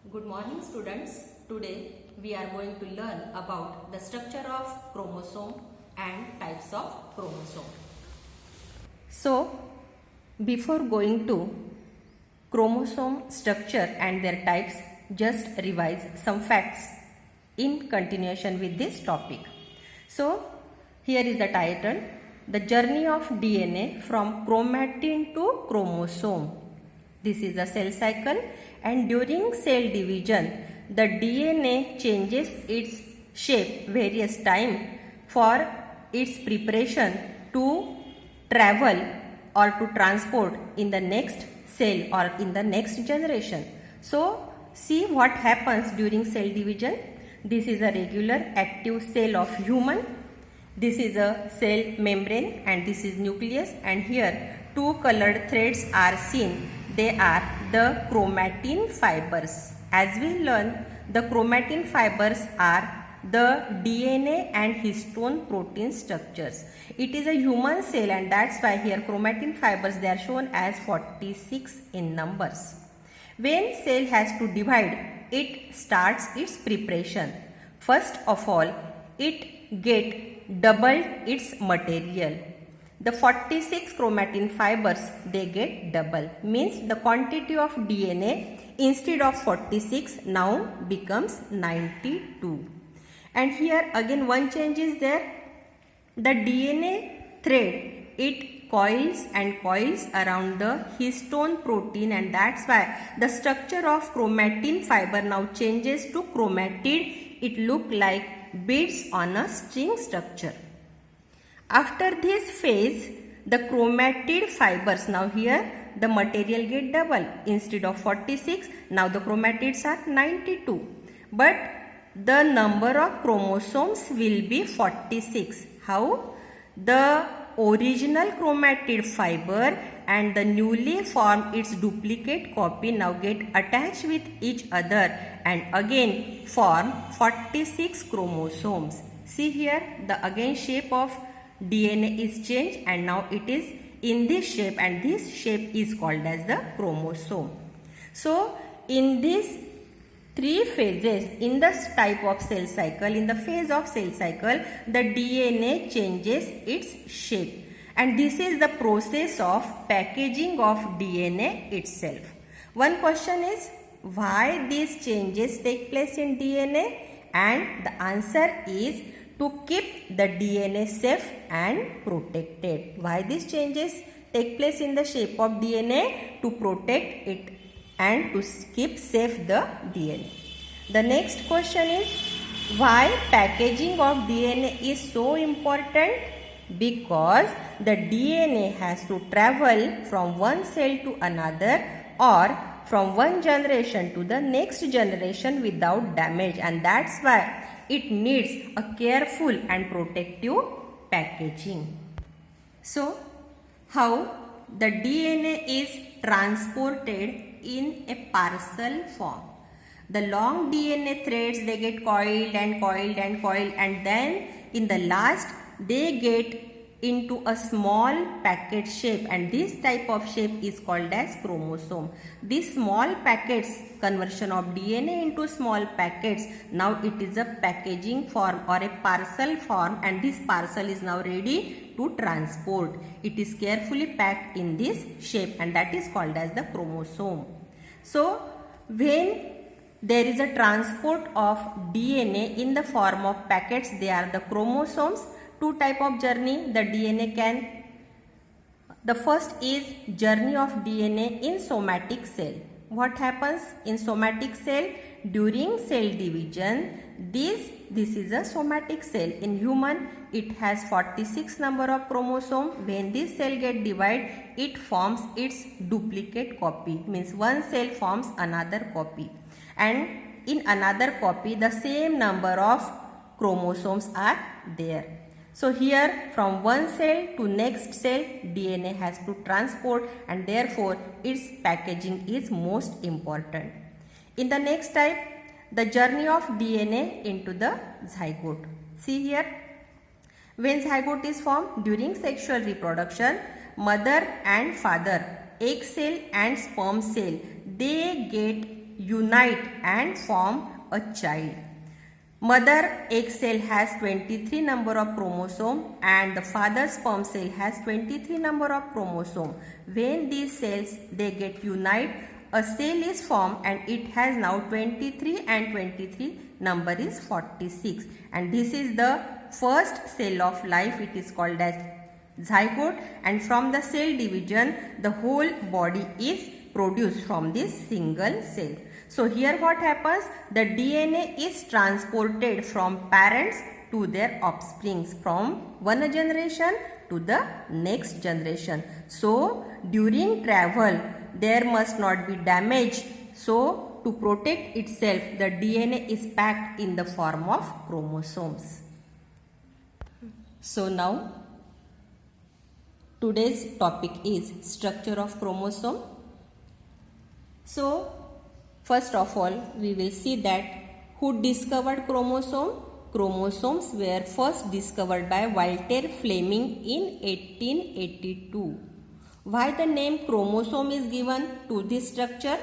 Good morning students. Today we are going to learn about the structure of chromosome and types of chromosome. So before going to chromosome structure and their types, just revise some facts in continuation with this topic. So here is the title, The Journey of DNA from Chromatin to Chromosome. This is a cell cycle, and during cell division, the DNA changes its shape various times for its preparation to travel or to transport in the next cell or in the next generation. So, see what happens during cell division. This is a regular active cell of human. This is a cell membrane and this is nucleus, and here two colored threads are seen. They are the chromatin fibers. As we learn, the chromatin fibers are the DNA and histone protein structures. It is a human cell, and that's why here chromatin fibers, they are shown as 46 in numbers. When cell has to divide, it starts its preparation. First of all, it get doubled its material. The 46 chromatin fibers, they get double, means the quantity of DNA instead of 46 now becomes 92. And here again one change is there. The DNA thread, it coils and coils around the histone protein, and that's why the structure of chromatin fiber now changes to chromatid. It look like beads on a string structure. After this phase, the chromatid fibers, now here the material get double. Instead of 46, now the chromatids are 92. But the number of chromosomes will be 46. How? The original chromatid fiber and the newly formed its duplicate copy now get attached with each other and again form 46 chromosomes. See here, the again shape of DNA is changed and now it is in this shape, and this shape is called as the chromosome. So in these three phases in this type of cell cycle, in the phase of cell cycle, the DNA changes its shape, and this is the process of packaging of DNA itself. One question is, why these changes take place in DNA? And the answer is to keep the DNA safe and protected. Why these changes take place in the shape of DNA? To protect it and to keep safe the DNA. The next question is, why packaging of DNA is so important? Because the DNA has to travel from one cell to another or from one generation to the next generation without damage, and that's why it needs a careful and protective packaging. So, how the DNA is transported in a parcel form. The long DNA threads, they get coiled and coiled and coiled, and then in the last they get into a small packet shape, and this type of shape is called as chromosome. These small packets, conversion of DNA into small packets, now it is a packaging form or a parcel form, and this parcel is now ready to transport. It is carefully packed in this shape, and that is called as the chromosome. So when there is a transport of DNA in the form of packets, they are the chromosomes. Two type of journey the DNA can. The first is journey of DNA in somatic cell. What happens in somatic cell? During cell division, this is a somatic cell. In human, it has 46 number of chromosome. When this cell get divided, it forms its duplicate copy. Means one cell forms another copy, and in another copy the same number of chromosomes are there. So here from one cell to next cell, DNA has to transport, and therefore its packaging is most important. In the next type, the journey of DNA into the zygote. See here, when zygote is formed during sexual reproduction, mother and father, egg cell and sperm cell, they get unite and form a child. Mother egg cell has 23 number of chromosome and the father sperm cell has 23 number of chromosome. When these cells they get unite, a cell is formed and it has now 23 and 23 number is 46, and this is the first cell of life. It is called as zygote, and from the cell division the whole body is produced from this single cell. So here what happens, the DNA is transported from parents to their offsprings, from one generation to the next generation. So during travel there must not be damage. So to protect itself, the DNA is packed in the form of chromosomes. So now today's topic is structure of chromosome. So first of all, we will see that who discovered chromosome. Chromosomes were first discovered by Walter Fleming in 1882. Why the name chromosome is given to this structure?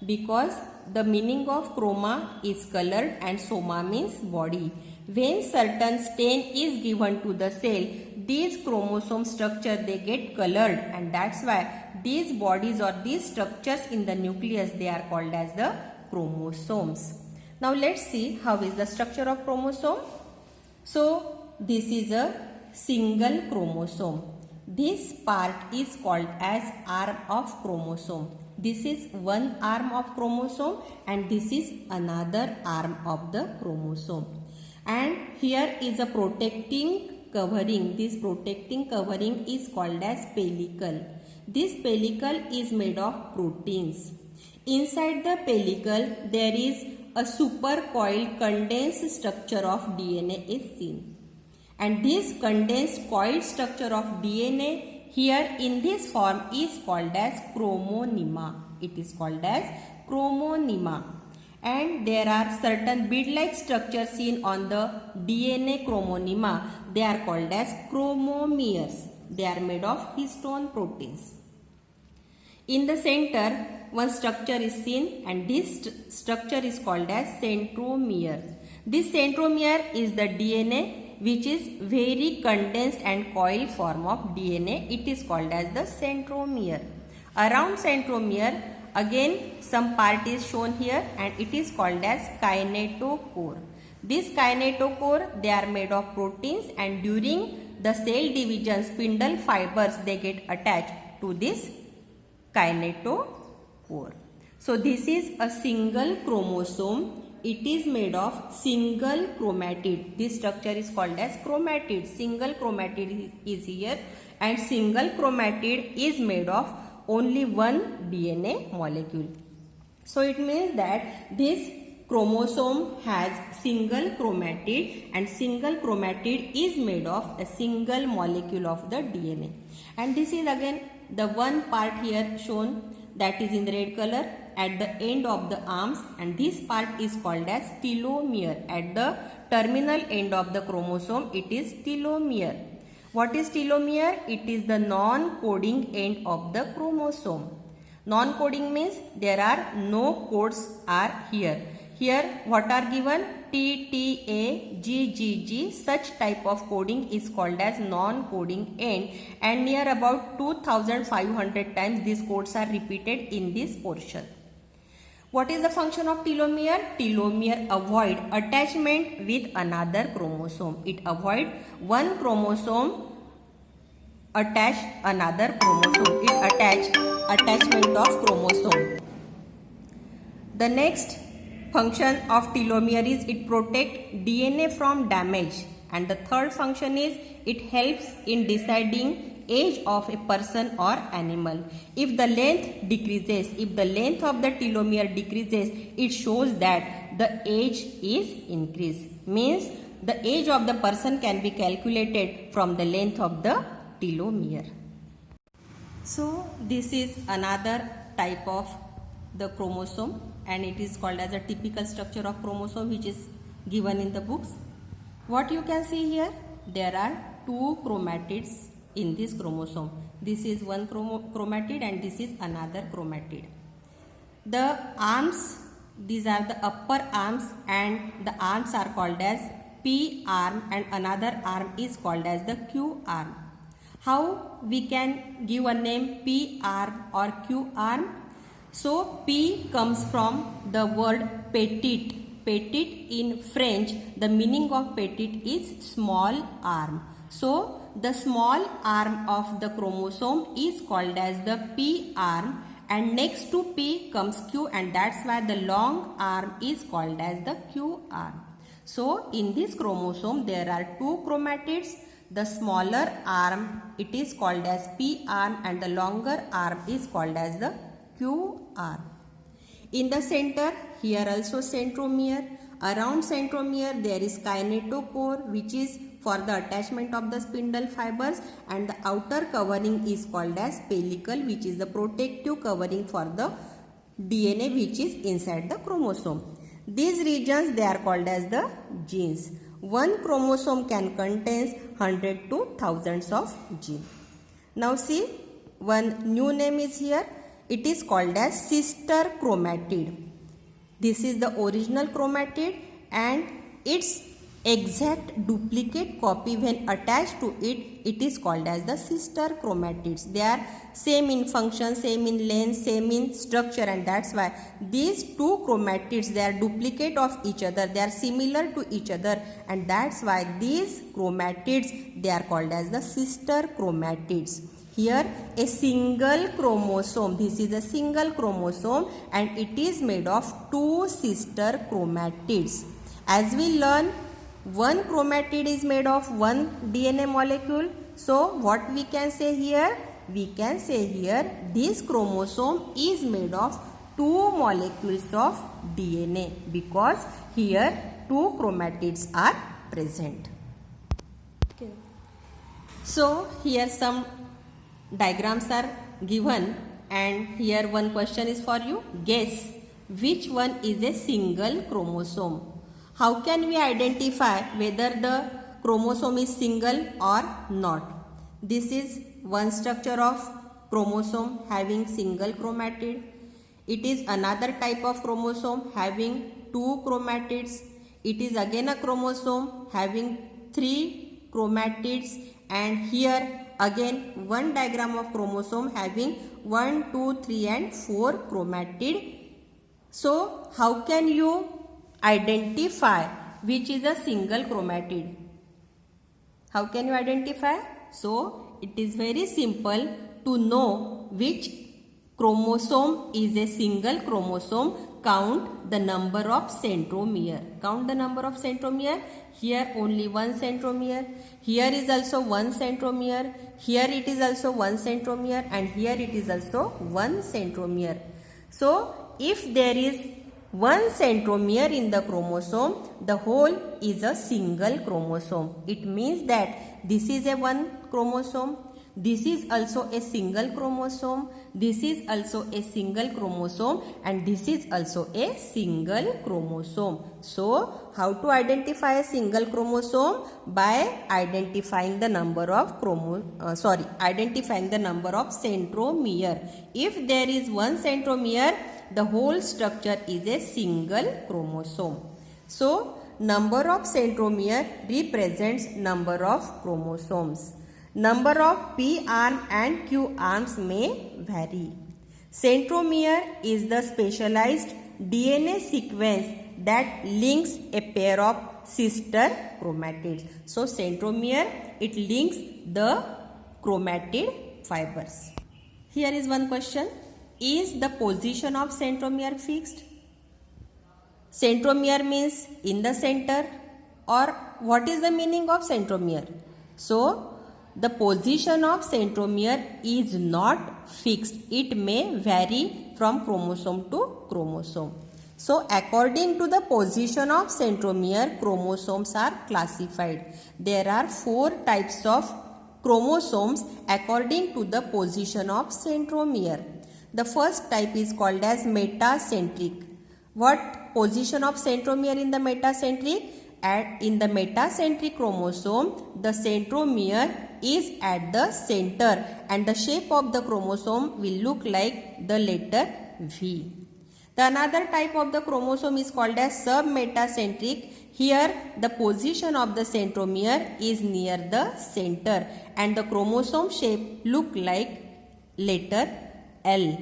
Because the meaning of chroma is colored and soma means body. When certain stain is given to the cell, these chromosome structure they get colored, and that's why these bodies or these structures in the nucleus they are called as the chromosomes. Now let's see how is the structure of chromosome. So this is a single chromosome. This part is called as arm of chromosome. This is one arm of chromosome and this is another arm of the chromosome. And here is a protecting covering. This protecting covering is called as pellicle. This pellicle is made of proteins. Inside the pellicle there is a supercoiled condensed structure of DNA is seen. And this condensed coiled structure of DNA here in this form is called as chromonema. It is called as chromonema. And there are certain bead-like structures seen on the DNA chromonema. They are called as chromomeres. They are made of histone proteins. In the center, one structure is seen and this structure is called as centromere. This centromere is the DNA which is very condensed and coiled form of DNA. It is called as the centromere. Around centromere again some part is shown here and it is called as kinetochore. This kinetochore they are made of proteins, and during the cell division spindle fibers they get attached to this kinetochore. So this is a single chromosome. It is made of single chromatid. This structure is called as chromatid. Single chromatid is here and single chromatid is made of only one DNA molecule. So it means that this chromosome has single chromatid and single chromatid is made of a single molecule of the DNA. And this is again the one part here shown that is in the red color at the end of the arms, and this part is called as telomere. At the terminal end of the chromosome it is telomere. What is telomere? It is the non-coding end of the chromosome. Non-coding means there are no codes are here. Here what are given? T, T, A, G, G, G. Such type of coding is called as non-coding end, and near about 2500 times these codes are repeated in this portion. What is the function of telomere? Telomere avoid attachment with another chromosome. It avoid one chromosome attach another chromosome. It attachment of chromosome. The next function of telomere is it protect DNA from damage, and the third function is it helps in deciding age of a person or animal. If the length decreases, if the length of the telomere decreases, it shows that the age is increased. Means the age of the person can be calculated from the length of the telomere. So this is another type of the chromosome, and it is called as a typical structure of chromosome which is given in the books. What you can see here, there are two chromatids in this chromosome. This is one chromatid and this is another chromatid. The arms These are the upper arms, and the arms are called as P arm, and another arm is called as the Q arm. How we can give a name P arm or Q arm? So P comes from the word petit. Petit in French, the meaning of petit is small arm. So the small arm of the chromosome is called as the P arm, and next to P comes Q, and that's why the long arm is called as the Q arm. So in this chromosome there are two chromatids. The smaller arm, it is called as P arm, and the longer arm is called as the Q arm. In the center, here also centromere. Around centromere there is kinetochore, which is for the attachment of the spindle fibers, and the outer covering is called as pellicle, which is the protective covering for the DNA which is inside the chromosome. These regions, they are called as the genes. One chromosome can contain 100 to thousands of genes. Now see, one new name is here. It is called as sister chromatid. This is the original chromatid, and its exact duplicate copy when attached to it, it is called as the sister chromatids. They are same in function, same in length, same in structure, and that's why these two chromatids, they are duplicate of each other, they are similar to each other, and that's why these chromatids, they are called as the sister chromatids. Here a single chromosome, this is a single chromosome, and it is made of two sister chromatids. As we learn, one chromatid is made of one DNA molecule. So what we can say here? We can say here this chromosome is made of two molecules of DNA, because here two chromatids are present. Okay. So here some diagrams are given, and here one question is for you. Guess which one is a single chromosome. How can we identify whether the chromosome is single or not? This is one structure of chromosome having single chromatid. It is another type of chromosome having two chromatids. It is again a chromosome having three chromatids, and here again one diagram of chromosome having 1, 2, 3 and 4 chromatid. So how can you identify which is a single chromatid? How can you identify? So it is very simple to know which chromosome is a single chromosome. Count the number of centromere. Count the number of centromere. Here only one centromere. Here is also one centromere. Here it is also one centromere, and here it is also one centromere. So if there is one centromere in the chromosome, the whole is a single chromosome. It means that this is a one chromosome, this is also a single chromosome, this is also a single chromosome, and this is also a single chromosome. So how to identify a single chromosome? By identifying the number of identifying the number of centromere. If there is one centromere, the whole structure is a single chromosome. So number of centromere represents number of chromosomes. Number of P arm and Q arms may vary. Centromere is the specialized DNA sequence that links a pair of sister chromatids. So centromere, it links the chromatid fibers. Here is one question. Is the position of centromere fixed? Centromere means in the center, or what is the meaning of centromere? So the position of centromere is not fixed. It may vary from chromosome to chromosome. So according to the position of centromere, chromosomes are classified. There are 4 types of chromosomes according to the position of centromere. The first type is called as metacentric. What position of centromere in the metacentric? In the metacentric chromosome, the centromere is at the center and the shape of the chromosome will look like the letter V. The another type of the chromosome is called as submetacentric. Here the position of the centromere is near the center and the chromosome shape look like letter L.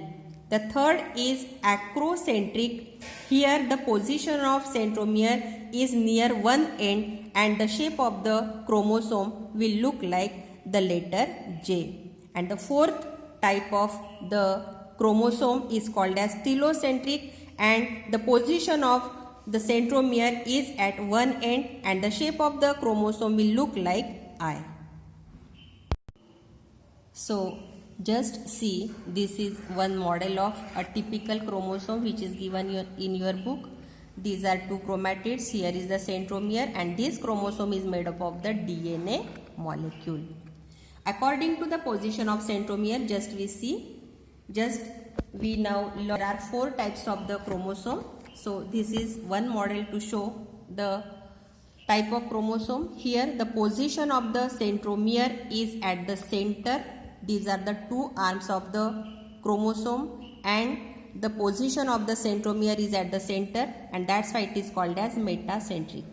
The third is acrocentric. Here the position of centromere is near one end and the shape of the chromosome will look like the letter J. And the fourth type of the chromosome is called as telocentric, and the position of the centromere is at one end and the shape of the chromosome will look like I. So just see, this is one model of a typical chromosome which is given in your book. These are two chromatids. Here is the centromere and this chromosome is made up of the DNA molecule. According to the position of centromere, we now learn there are four types of the chromosome. So this is one model to show the type of chromosome. Here the position of the centromere is at the center. These are the two arms of the chromosome and the position of the centromere is at the center, and that's why it is called as metacentric.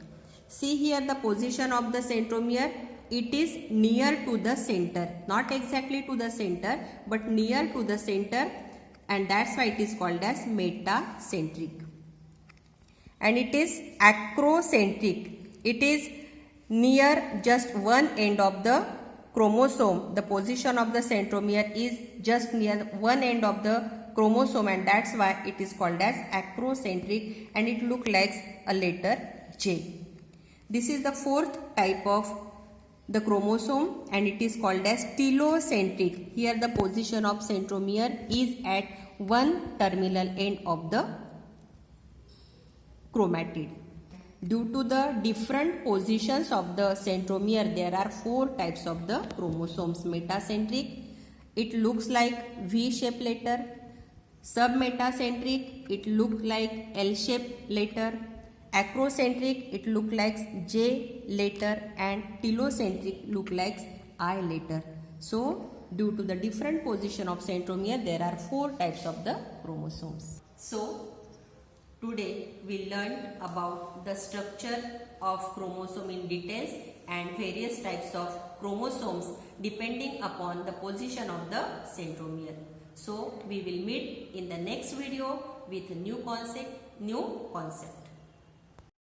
See here the position of the centromere, it is near to the center, not exactly to the center but near to the center, and that's why it is called as metacentric. And it is acrocentric, it is near just one end of the chromosome. The position of the centromere is just near one end of the chromosome, and that's why it is called as acrocentric and it looks like a letter J. This is the fourth type of the chromosome and it is called as telocentric. Here the position of centromere is at one terminal end of the chromatid. Due to the different positions of the centromere, there are four types of the chromosomes. Metacentric, it looks like V-shaped letter. Submetacentric, it looks like L-shaped letter. Acrocentric, it looks like J letter, and telocentric look like I letter. So due to the different position of centromere, there are four types of the chromosomes. So today we learned about the structure of chromosome in details and various types of chromosomes depending upon the position of the centromere. So we will meet in the next video with a new concept.